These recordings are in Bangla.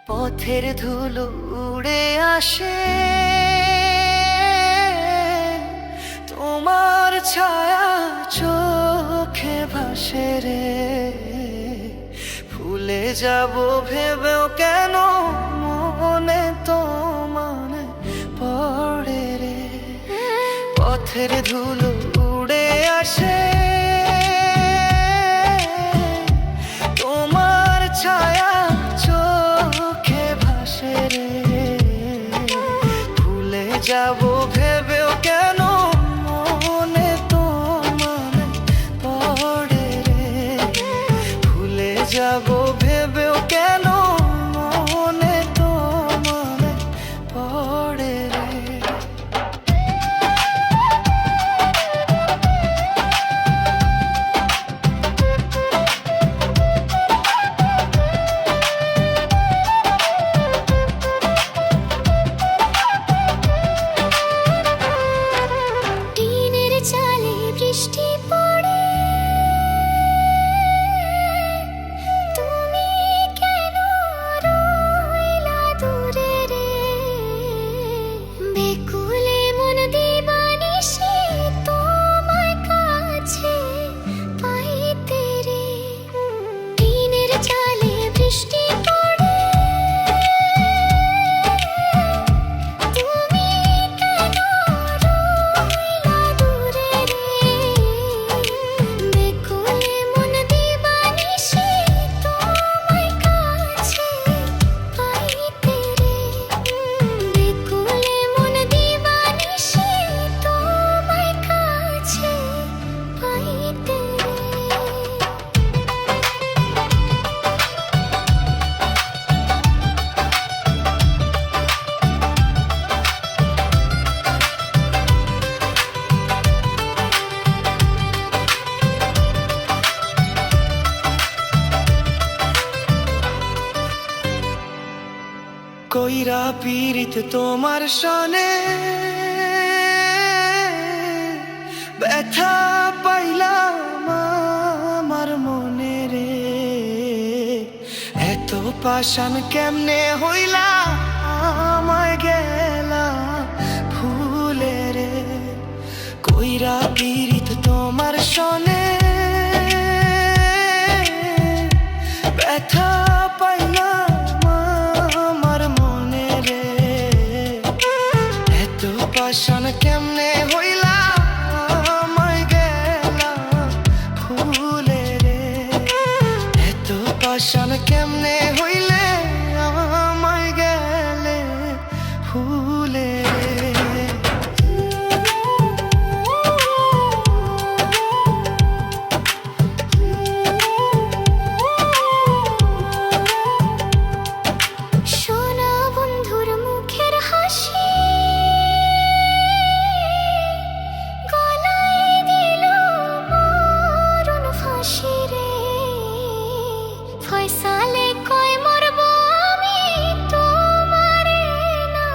পথের ধুলো উড়ে আসে, তোমার ছায়া চোখে ভাসে রে। ভুলে যাব ভেবেও কেন মনে তোমার পড়ে রে। পথের ধুলো উড়ে আসে, তোমার ছায়া চোখে ভাসে রে। ভুলে যাব ভেবেও কেন মনে তোমার পড়ে রে। ভুলে যাব ভেবেও কেন মনে তোমার পড়ে রে। বৃষ্টি পড়ে, তুমি কেন রইলা দূরে রে। বেকুলে মন দিবানিশি তোমার কাছে পাইতে রে। টিনের চালে বৃষ্টি পড়ে, তুমি কেন রইলা দূরে রে। বেকুলে মন দিবানিশি তোমার কাছে পাইতে রে। বেকুলে মন দিবানিশি তোমার কাছে পাইতে রে। কইরা পীড়িত তোমার সনে, ব্যথা পাইলাম আমার মনে রে। এত পাষাণ কেমনে হইলা আমায় গেলা ভুলে রে। কইরা পীড়িত তোমার সনে, ব্যথা পাইলাম আমার মনে রে। এত পাষাণ কেমনে হইলা আমায় গেলা ভুলে রে। এত পাষাণ কেমনে হইলে আমায় গেলে ভুলে রে। সোনা বন্ধুর মুখের হাসি গলায় দিল মরণ ফাঁসি রে। ফয়সালে কয় মরব আমি তোমারে না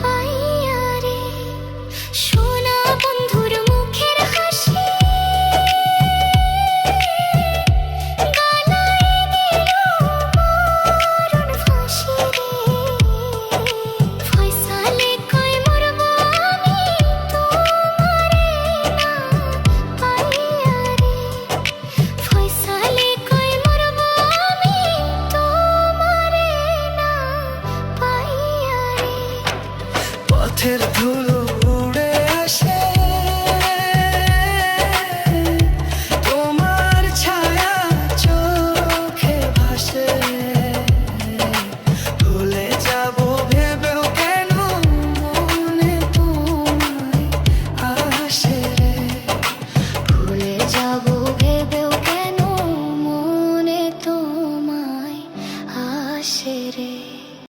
পাইয়া রে। সোনা বন্ধুর মুখের হাসি গলায় দিল মরণ ফাঁসি রে। ফয়সালে কয় মরব আমি তোমারে না পাইয়া রে। ফয়সালে কয় মরব আমি তোমারে না পাইয়া রে। পথের ধুলো